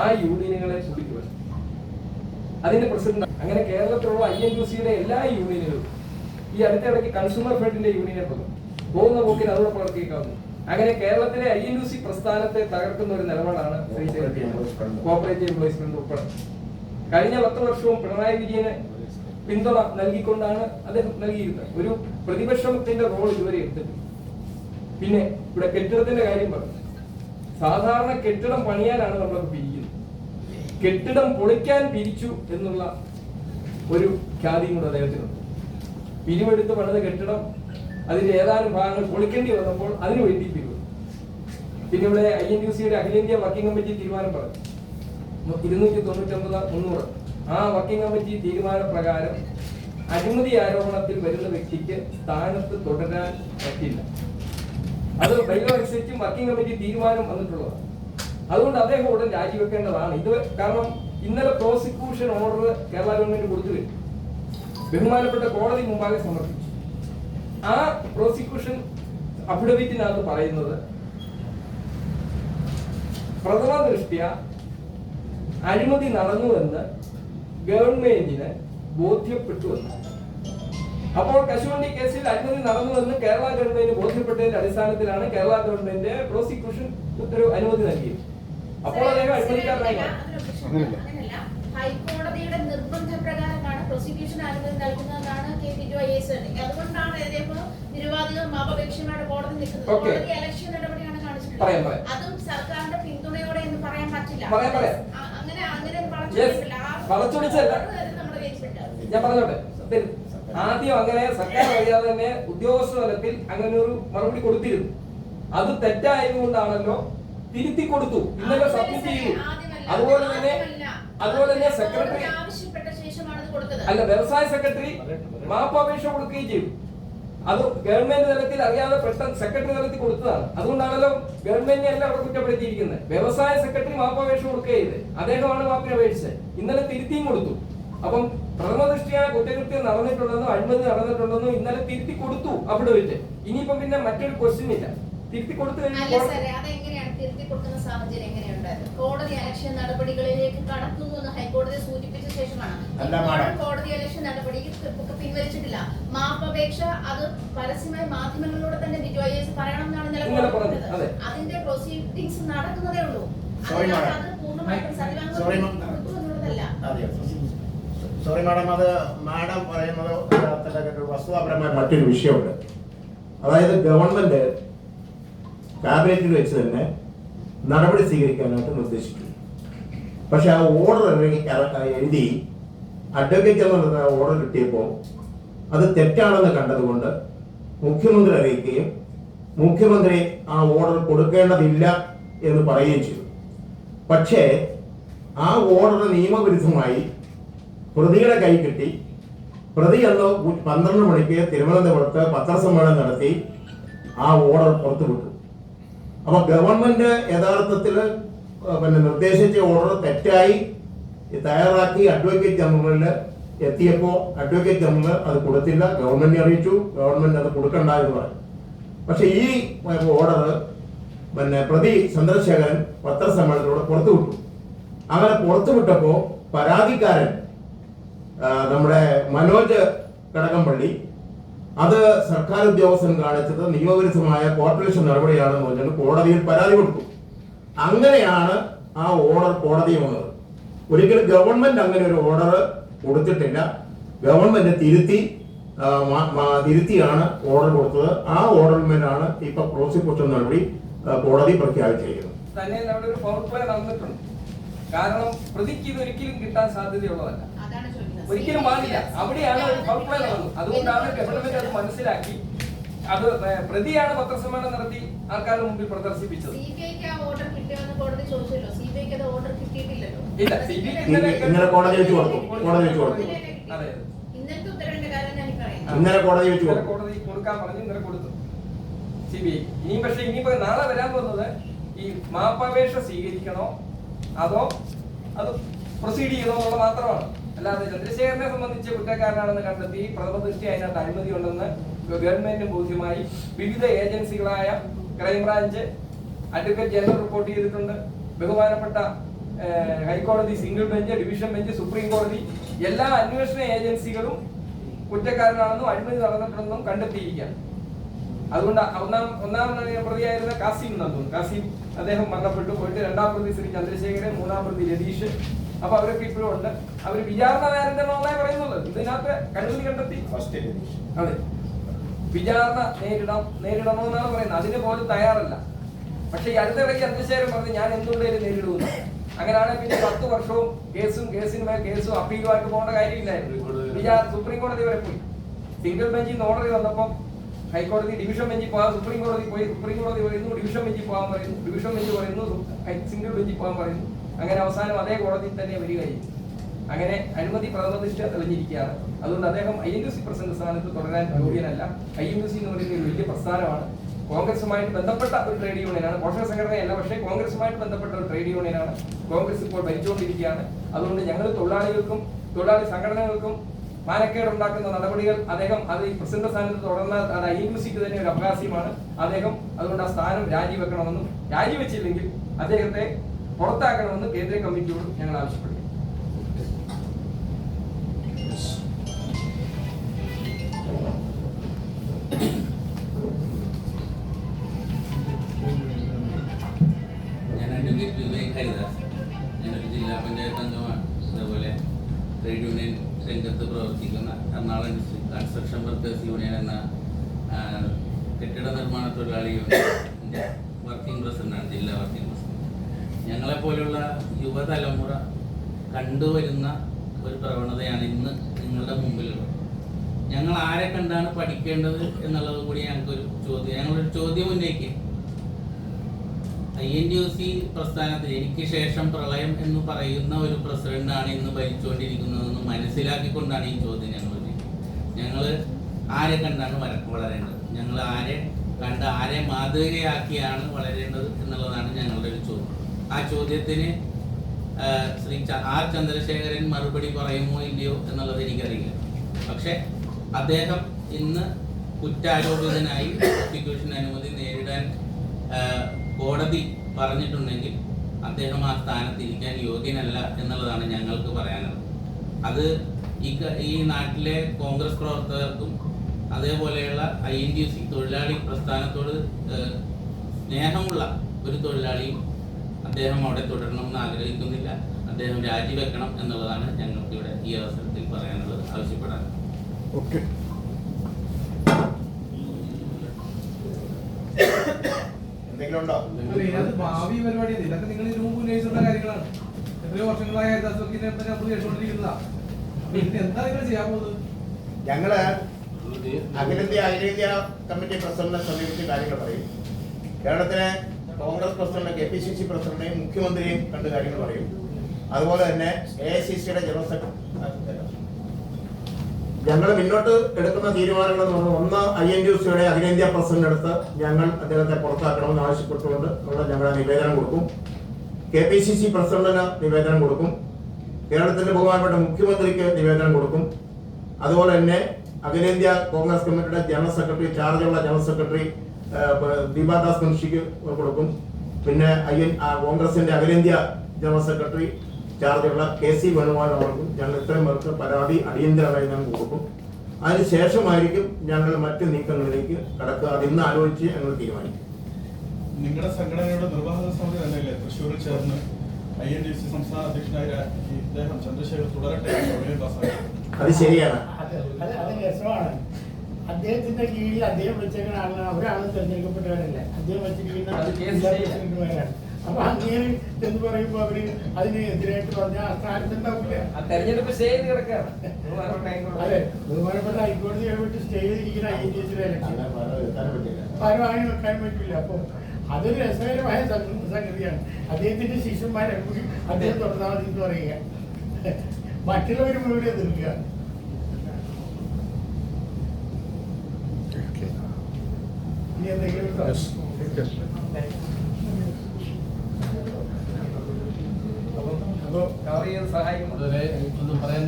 ആ യൂണിയനുകളെ കൂടിക്കുക. അതിന്റെ പ്രസിഡന്റ് അങ്ങനെ കേരളത്തിലുള്ള INUC-യുടെ എല്ലാ യൂണിയനുകളും ഈ അടുത്തിടയ്ക്ക് കൺസ്യൂമർ ഫെഡിന്റെ യൂണിയനെ പോകുന്ന പോക്കിന് അതോടെ പ്രവർത്തിക്കാവുന്നു. അങ്ങനെ കേരളത്തിലെ INUC പ്രസ്ഥാനത്തെ തകർക്കുന്ന ഒരു നിലപാടാണ് കോപ്പറേറ്റീവ് എംപ്ലോയീസ്മെന്റ് ഉൾപ്പെടെ. കഴിഞ്ഞ 10 വർഷവും പിണറായി വിജയന് പിന്തുണ നൽകിക്കൊണ്ടാണ് അദ്ദേഹം നൽകിയിരുന്നത്. ഒരു പ്രതിപക്ഷത്തിന്റെ റോൾ ഇതുവരെ എടുത്തിട്ടില്ല. പിന്നെ ഇവിടെ കെട്ടിടത്തിന്റെ കാര്യം പറഞ്ഞു. സാധാരണ കെട്ടിടം പണിയാനാണ് നമ്മളൊക്കെ പിരിക്കുന്നത്. കെട്ടിടം പൊളിക്കാൻ പിരിച്ചു എന്നുള്ള ഒരു ഖ്യാതിയും കൂടെ അദ്ദേഹത്തിനുണ്ട്. പിരിവെടുത്ത് പണിത കെട്ടിടം അതിന്റെ ഏതാനും ഭാഗങ്ങൾ പൊളിക്കേണ്ടി വന്നപ്പോൾ അതിനു വേണ്ടി പിരിവ്. പിന്നെ ഇവിടെ INUC-യുടെ അഖിലേന്ത്യാ വർക്കിംഗ് കമ്മിറ്റി തീരുമാനം പറഞ്ഞു 299-300. ആ വർക്കിംഗ് കമ്മിറ്റി തീരുമാന പ്രകാരം അഴിമതി ആരോപണത്തിൽ വരുന്ന വ്യക്തിക്ക് സ്ഥാനത്ത് തുടരാൻ പറ്റില്ല. അത് ബൈലോ അനുസരിച്ചും വർക്കിംഗ് കമ്മിറ്റി തീരുമാനം വന്നിട്ടുള്ളതാണ്. അതുകൊണ്ട് അദ്ദേഹം ഉടൻ രാജിവെക്കേണ്ടതാണ്. ഇത് കാരണം ഇന്നലെ പ്രോസിക്യൂഷൻ ഓർഡർ കേരള ഗവൺമെന്റ് കൊടുത്തു. ബഹുമാനപ്പെട്ട കോടതി മുമ്പാകെ സമർപ്പിച്ചു. ആ പ്രോസിക്യൂഷൻ അഫിഡവിറ്റിനകത്ത് പറയുന്നത് പ്രഥമ ദൃഷ്ട്യാ അഴിമതി നടന്നുവെന്ന് ഗവൺമെന്റിന് ബോധ്യപ്പെട്ടുവെന്ന്. അപ്പോൾ കശുവണ്ടി കേസിൽ അഴിമതി നടന്നുവെന്ന് കേരള ഗവൺമെന്റ് ബോധ്യപ്പെട്ടതിന്റെ അടിസ്ഥാനത്തിലാണ് കേരള ഗവൺമെന്റ് പ്രോസിക്യൂഷൻ ഉത്തരവ് അനുമതി നൽകിയത്. അപ്പോൾ അദ്ദേഹം അഴിമതിക്കാരനായി. ഹൈക്കോടതിയുടെ നിർബന്ധപ്രകാരമാണ് പ്രോസിക്യൂഷൻ അനുമതി നൽകുന്നതെന്നാണ് KPJS. അതുകൊണ്ടാണ് നിരുപാധികം മാപപേക്ഷമായിട്ട് കോടതി നിൽക്കുന്നത്. കോടതി ഇലക്ഷൻ നടപടിയാണ് കാണിച്ചിട്ടുള്ളത്. അതും സർക്കാരിന്റെ പിന്തുണയോടെ എന്ന് പറയാൻ പറ്റില്ല. ഞാൻ പറഞ്ഞോട്ടെ, ആദ്യം അങ്ങനെ സർക്കാർ അറിയാതെ തന്നെ ഉദ്യോഗസ്ഥ തലത്തിൽ അങ്ങനെ ഒരു മറുപടി കൊടുത്തിരുന്നു. അത് തെറ്റായതുകൊണ്ടാണല്ലോ തിരുത്തി കൊടുത്തു. ഇന്നലെ സബ്മിറ്റ് ചെയ്തു. അതുപോലെ തന്നെ സെക്രട്ടറി അല്ല വ്യവസായ സെക്രട്ടറി മാപ്പപേക്ഷ കൊടുക്കുകയും ചെയ്തു. അത് ഗവൺമെന്റ് തലത്തിൽ അറിയാതെ പെട്ടെന്ന് സെക്രട്ടറി തലത്തിൽ കൊടുത്തതാണ്. അതുകൊണ്ടാണല്ലോ ഗവൺമെന്റിനെ എല്ലാം അവിടെ കുറ്റപ്പെടുത്തിയിരിക്കുന്നത്. വ്യവസായ സെക്രട്ടറി മാപ്പപേക്ഷ കൊടുക്കുകയത് അദ്ദേഹമാണ് മാപ്പിന് അപേക്ഷിച്ചത്. ഇന്നലെ തിരുത്തിയും കൊടുത്തു. അപ്പം പ്രഥമ ദൃഷ്ട്യാ കുറ്റകൃത്യം നടന്നിട്ടുണ്ടെന്നോ അഴിമതി നടന്നിട്ടുണ്ടെന്നോ ഇന്നലെ തിരുത്തി കൊടുത്തു അവിടെ വെച്ച്. ഇനിയിപ്പം പിന്നെ മറ്റൊരു ക്വസ്റ്റ്യൻ ഇല്ല. തിരുത്തി കൊടുത്തു കോടതി ഇലക്ഷൻ നടപടികളിലേക്ക് കടക്കുന്നു എന്ന് ഹൈക്കോടതി സൂചിപ്പിച്ച ശേഷമാണ്. കോടതി ഇലക്ഷൻ നടപടി പിൻവലിച്ചിട്ടില്ല. മാപ്പപേക്ഷ അത് പരസ്യമായി മാധ്യമങ്ങളിലൂടെ തന്നെ BJS പറയണം എന്നാണ് നിലപാട് പറഞ്ഞത്. അതിന്റെ പ്രൊസീഡിങ്സ് നടക്കുന്നതേ ഉള്ളൂ. അത് പൂർണ്ണമായിട്ടും സോറി മാഡം, അത് മാഡം പറയുന്നത് വസ്തുതാപരമായ മറ്റൊരു വിഷയമുണ്ട്. അതായത് ഗവൺമെന്റ് ക്യാബിനറ്റിൽ വെച്ച് തന്നെ നടപടി സ്വീകരിക്കാനായിട്ട് നിർദ്ദേശിച്ചു. പക്ഷെ ആ ഓർഡർ എഴുതി അഡ്വക്കേറ്റ് ജനറൽ ഓർഡർ കിട്ടിയപ്പോൾ അത് തെറ്റാണെന്ന് കണ്ടതുകൊണ്ട് മുഖ്യമന്ത്രി അറിയിക്കുകയും മുഖ്യമന്ത്രി ആ ഓർഡർ കൊടുക്കേണ്ടതില്ല എന്ന് പറയുകയും ചെയ്തു. പക്ഷേ ആ ഓർഡർ നിയമവിരുദ്ധമായി പ്രതിയുടെ കൈ കിട്ടി. പ്രതി അന്ന് 12 മണിക്ക് തിരുവനന്തപുരത്ത് പത്രസമ്മേളനം നടത്തി ആ ഓർഡർ പുറത്തുവിട്ടു. അപ്പൊ ഗവൺമെന്റ് യഥാർത്ഥത്തിൽ നിർദ്ദേശിച്ച ഓർഡർ തെറ്റായി തയ്യാറാക്കി അഡ്വക്കേറ്റ് ജനറലിൽ എത്തിയപ്പോൾ അഡ്വക്കേറ്റ് ജനറൽ അത് കൊടുത്തില്ല. ഗവൺമെന്റിനെ അറിയിച്ചു. ഗവൺമെന്റ് അത് കൊടുക്കണ്ട എന്ന് പറഞ്ഞു. പക്ഷെ ഈ ഓർഡർ പ്രതി ചന്ദ്രശേഖരൻ പത്രസമ്മേളനത്തിലൂടെ പുറത്തുവിട്ടു. അങ്ങനെ പുറത്തുവിട്ടപ്പോൾ പരാതിക്കാരൻ നമ്മുടെ മനോജ് കടകംപള്ളി അത് സർക്കാർ ഉദ്യോഗസ്ഥൻ കാണിച്ചത് നിയമവിരുദ്ധമായ കോർപ്പറേഷൻ നടപടിയാണെന്ന് പറഞ്ഞാൽ കോടതിയിൽ പരാതി കൊടുത്തു. അങ്ങനെയാണ് ആ ഓർഡർ കോടതി വന്നത്. ഒരിക്കലും ഗവൺമെന്റ് അങ്ങനെ ഒരു ഓർഡർ കൊടുത്തിട്ടില്ല. ഗവൺമെന്റ് തിരുത്തിയാണ് ഓർഡർ കൊടുത്തത്. ആ ഓർഡറിന്മേലാണ് ഇപ്പൊ പ്രോസിക്യൂഷൻ നടപടി കോടതി പ്രഖ്യാപിച്ചിരിക്കുന്നത്. തന്നെ അവിടെ ഒരു പവർ പ്ലേ നടന്നിട്ടുണ്ട്. കാരണം പ്രതിക്ക് ഇത് ഒരിക്കലും കിട്ടാൻ സാധ്യതയുള്ളതല്ല, ഒരിക്കലും പാടില്ല. അവിടെയാണ് ഒരു പവർ പ്ലേ നടന്നത്. അതുകൊണ്ടാണ് ഗവൺമെന്റ് അത് മനസ്സിലാക്കി അത് പ്രതിയാണ് പത്രസമ്മേളനം നടത്തി ആൾക്കാരുടെ മുമ്പിൽ പ്രദർശിപ്പിച്ചത്. ഇന്നലെ കോടതി വെച്ച് കൊടുത്തു. ഇന്നലെ കോടതി വെച്ച് കോടതി കൊടുക്കാൻ പറഞ്ഞു. ഇന്നലെ കൊടുത്തു CBI. ഇനിയിപ്പോ നാളെ വരാൻ പോകുന്നത് ഈ മാപ്പപേക്ഷ സ്വീകരിക്കണോ അതോ അത് പ്രൊസീഡ് ചെയ്യണോ എന്നുള്ള മാത്രമാണ്. അല്ലാതെ ചന്ദ്രശേഖരനെ സംബന്ധിച്ച് കുറ്റക്കാരനാണെന്ന് കണ്ടെത്തി പ്രഥമ ദൃഷ്ടി അതിനകത്ത് അഴിമതി ഉണ്ടെന്ന് ഗവൺമെന്റിന് ബോധ്യമായി. വിവിധ ഏജൻസികളായ ക്രൈംബ്രാഞ്ച്, അഡ്വക്കേറ്റ് ജനറൽ റിപ്പോർട്ട് ചെയ്തിട്ടുണ്ട്. ബഹുമാനപ്പെട്ട ഹൈക്കോടതി single bench, division bench, supreme കോടതി എല്ലാ അന്വേഷണ ഏജൻസികളും കുറ്റക്കാരനാണെന്നും അഴിമതി നടന്നിട്ടുണ്ടെന്നും കണ്ടെത്തിയിരിക്കുകയാണ്. അതുകൊണ്ട് ഒന്നാം പ്രതിയായിരുന്ന കാസിം എന്നാണ് തോന്നുന്നു. കാസിം അദ്ദേഹം മരണപ്പെട്ടു. പോയിട്ട് രണ്ടാം പ്രതി ശ്രീ ചന്ദ്രശേഖരൻ, മൂന്നാം പ്രതി രതീഷ്. അപ്പൊ അവരൊക്കെ ഇപ്പോഴും ഉണ്ട്. അവർ വിചാരണ നേരിടണമെന്നാണ് പറയുന്നുള്ളത്. ഇതിനകത്ത് കഴിവ് കണ്ടെത്തി അതെ വിചാരണ നേരിടണമെന്നാണ് പറയുന്നത്. അതിന് പോലും തയ്യാറല്ല. പക്ഷെ ഈ അടുത്തിടയ്ക്ക് ചന്ദ്രശേഖരൻ പറഞ്ഞു ഞാൻ എന്തുകൊണ്ടേലും നേരിടുന്നു. അങ്ങനെയാണെങ്കിൽ പിന്നെ 10 വർഷവും കേസിന് മേൽ കേസും അപ്പീലുമായിട്ട് പോകേണ്ട കാര്യമില്ലായിരുന്നു. സുപ്രീം കോടതി വരെ പോയി. സിംഗിൾ ബെഞ്ചിൽ നിന്ന് ഓർഡർ വന്നപ്പം ഹൈക്കോടതി ഡിവിഷൻ ബെഞ്ചിൽ പോകാൻ സുപ്രീം കോടതി പോയി. സുപ്രീം കോടതി പറയുന്നു ഡിവിഷൻ ബെഞ്ചിൽ പോകാൻ പറയുന്നു. ഡിവിഷൻ ബെഞ്ച് പറയുന്നു സിംഗിൾ ബെഞ്ചിൽ പോകാൻ പറയുന്നു. അങ്ങനെ അവസാനം അതേ കോടതിയിൽ തന്നെ വരികയും അങ്ങനെ അഴിമതി പ്രഥമദൃഷ്ട്യ തെളിഞ്ഞിരിക്കുകയാണ്. അതുകൊണ്ട് അദ്ദേഹം INTUC പ്രസിഡന്റ് സ്ഥാനത്ത് തുടരാൻ യോഗ്യനല്ല. INTUC എന്ന് പറയുന്ന ഒരു വലിയ പ്രസ്ഥാനമാണ്. കോൺഗ്രസുമായിട്ട് ബന്ധപ്പെട്ട ഒരു ട്രേഡ് യൂണിയനാണ്. പോഷക സംഘടനയല്ല, പക്ഷേ കോൺഗ്രസുമായിട്ട് ബന്ധപ്പെട്ട ഒരു ട്രേഡ് യൂണിയനാണ്. കോൺഗ്രസ് ഇപ്പോൾ ഭരിച്ചുകൊണ്ടിരിക്കുകയാണ്. അതുകൊണ്ട് ഞങ്ങൾ തൊഴിലാളികൾക്കും തൊഴിലാളി സംഘടനകൾക്കും മാനക്കേടുണ്ടാക്കുന്ന നടപടികൾ അദ്ദേഹം അത് ഈ പ്രസിഡന്റ് സ്ഥാനത്ത് തുടർന്നാൽ അത് INTUCക്ക് തന്നെ ഒരു അവകാശമാണ്. അദ്ദേഹം അതുകൊണ്ട് ആ സ്ഥാനം രാജിവെക്കണമെന്നും രാജിവെച്ചില്ലെങ്കിൽ അദ്ദേഹത്തെ പുറത്താക്കണമെന്നും കേന്ദ്ര കമ്മിറ്റിയോട് ഞങ്ങൾ ആവശ്യപ്പെടുന്നു. ഞാനൊരു ജില്ലാ പഞ്ചായത്ത് അംഗമാണ്. അതേപോലെ ട്രേഡ് യൂണിയൻ രംഗത്ത് പ്രവർത്തിക്കുന്ന Ernakulam district construction workers union എന്ന കെട്ടിട നിർമ്മാണ തൊഴിലാളി യൂണിയൻ്റെ വർക്കിംഗ് പ്രസിഡന്റാണ്, ജില്ലാ വർക്കിംഗ് പ്രസിഡന്റ്. ഞങ്ങളെപ്പോലുള്ള യുവതലമുറ കണ്ടുവരുന്ന ഒരു പ്രവണതയാണ് ഇന്ന് നിങ്ങളുടെ മുമ്പിലുള്ളത്. ഞങ്ങൾ ആരെ കണ്ടാണ് പഠിക്കേണ്ടത് എന്നുള്ളത് കൂടി ഞങ്ങളൊരു ചോദ്യം ഉന്നയിക്കുക. INTUC പ്രസ്ഥാനത്തിൽ എനിക്ക് ശേഷം പ്രളയം എന്ന് പറയുന്ന ഒരു പ്രസിഡന്റാണ് ഇന്ന് ഭരിച്ചുകൊണ്ടിരിക്കുന്നതെന്ന് മനസ്സിലാക്കിക്കൊണ്ടാണ് ഈ ചോദ്യം ഞങ്ങൾ ആരെ കണ്ടാണ് വളരേണ്ടത്, ഞങ്ങൾ ആരെ മാതൃകയാക്കിയാണ് വളരേണ്ടത് എന്നുള്ളതാണ് ഞങ്ങളുടെ ഒരു ചോദ്യം. ആ ചോദ്യത്തിന് ശ്രീ R ചന്ദ്രശേഖരൻ മറുപടി പറയുമോ ഇല്ലയോ എന്നുള്ളത് എനിക്കറിയില്ല. പക്ഷെ അദ്ദേഹം ഇന്ന് കുറ്റാരോപിതനായി പ്രോസിക്യൂഷൻ അനുമതി നേരിടാൻ കോടതി പറഞ്ഞിട്ടുണ്ടെങ്കിൽ അദ്ദേഹം ആ സ്ഥാനത്തിരിക്കാൻ യോഗ്യനല്ല എന്നുള്ളതാണ് ഞങ്ങൾക്ക് പറയാനുള്ളത്. അത് ഈ നാട്ടിലെ കോൺഗ്രസ് പ്രവർത്തകർക്കും അതേപോലെയുള്ള INTUC തൊഴിലാളി പ്രസ്ഥാനത്തോട് സ്നേഹമുള്ള ഒരു തൊഴിലാളിയും അദ്ദേഹം അവിടെ തുടരണമെന്ന് ആഗ്രഹിക്കുന്നില്ല. അദ്ദേഹം രാജിവെക്കണം എന്നുള്ളതാണ് ഞങ്ങൾക്ക് ഇവിടെ ഈ അവസരത്തിൽ പറയാനുള്ളത്, ആവശ്യപ്പെടാൻ. ഓക്കെ. ഭാവി പരിപാടി ഇതൊക്കെ നിങ്ങൾ ഇതിനു മുമ്പ് ഉന്നയിച്ചിട്ടുള്ള കാര്യങ്ങളാണ്. എത്രയോ വർഷങ്ങളായ എന്താ നിങ്ങൾ ചെയ്യാൻ പോകുന്നത്? ഞങ്ങള് അഖിലേന്ത്യാ കമ്മിറ്റി പ്രസിഡന്റിനെ സമീപിച്ച് കാര്യങ്ങൾ പറയും. കേരളത്തിലെ കോൺഗ്രസ് പ്രസിഡന്റ്, KPCC പ്രസിഡന്റിനെയും മുഖ്യമന്ത്രിയെയും കണ്ട് കാര്യങ്ങൾ പറയും. അതുപോലെ തന്നെ AICCയുടെ ജനറൽ സെക്രട്ടറി. ഞങ്ങൾ മുന്നോട്ട് എടുക്കുന്ന തീരുമാനങ്ങൾ എന്ന് പറഞ്ഞാൽ, ഒന്ന് INTUCയുടെ അഖിലേന്ത്യാ പ്രസിഡന്റ് അടുത്ത് ഞങ്ങൾ അദ്ദേഹത്തെ പുറത്താക്കണമെന്ന് ആവശ്യപ്പെട്ടുകൊണ്ട് ഞങ്ങളുടെ നിവേദനം കൊടുക്കും. KPCC പ്രസിഡന്റിന് നിവേദനം കൊടുക്കും. കേരളത്തിന്റെ ബഹുമാനപ്പെട്ട മുഖ്യമന്ത്രിക്ക് നിവേദനം കൊടുക്കും. അതുപോലെ തന്നെ അഖിലേന്ത്യാ കോൺഗ്രസ് കമ്മിറ്റിയുടെ ജനറൽ സെക്രട്ടറി, ചാർജുള്ള ജനറൽ സെക്രട്ടറി ദീപാദാസ് മുൻഷിക്ക് കൊടുക്കും. പിന്നെ കോൺഗ്രസിന്റെ അഖിലേന്ത്യാ ജനറൽ സെക്രട്ടറി ചാർജുള്ള KC വേണുഗോപാൽ അവർക്കും ഞങ്ങൾ ഇത്രയും പേർക്ക് പരാതി അടിയന്തരമായി ഞങ്ങൾ കൊടുക്കും. അതിനുശേഷമായിരിക്കും ഞങ്ങൾ മറ്റ് നീക്കങ്ങളിലേക്ക് കടക്കുക. അതിന്ന് ആലോചിച്ച് ഞങ്ങൾ തീരുമാനിക്കും. നിങ്ങളുടെ സംഘടനയുടെ നിർവാഹക സമിതി തന്നെയല്ലേ തൃശ്ശൂരിൽ ചേർന്ന് INTUC സംസ്ഥാന അധ്യക്ഷനായ ഇദ്ദേഹം ചന്ദ്രശേഖർ തുടരട്ടെ? അത് ശരിയാണ്. അത് രസമാണ്. അദ്ദേഹത്തിന്റെ കീഴിൽ അദ്ദേഹം വെച്ചേക്കുന്ന ആളാണ്, ഒരാളും തെരഞ്ഞെടുക്കപ്പെട്ടവരല്ല. അദ്ദേഹം വെച്ചിരിക്കുന്ന അപ്പൊ അങ്ങനെ എന്ന് പറയുമ്പോ അവര് അതിന് എതിരായിട്ട് പറഞ്ഞാൽ സ്ഥാനത്തുണ്ടാവില്ല. അതെ, ബഹുമാനപ്പെട്ട ഹൈക്കോടതി ഇടപെട്ട് സ്റ്റേ ചെയ്തിരിക്കുന്ന INTUCയുടെ ഇലക്ഷൻ ഭാരവാഹി വെക്കാൻ പറ്റില്ല. അപ്പൊ അതൊരു രസകരമായ സംഗതിയാണ്. അദ്ദേഹത്തിന്റെ ശിഷ്യന്മാരെ അദ്ദേഹം തുടർന്നാൽ മതി എന്ന് പറയുക, മറ്റുള്ളവർ മുഴുവൻ എതിർക്കുക. ഇനി എന്തെങ്കിലും സഹായിക്കും. ഒന്നും പറയാൻ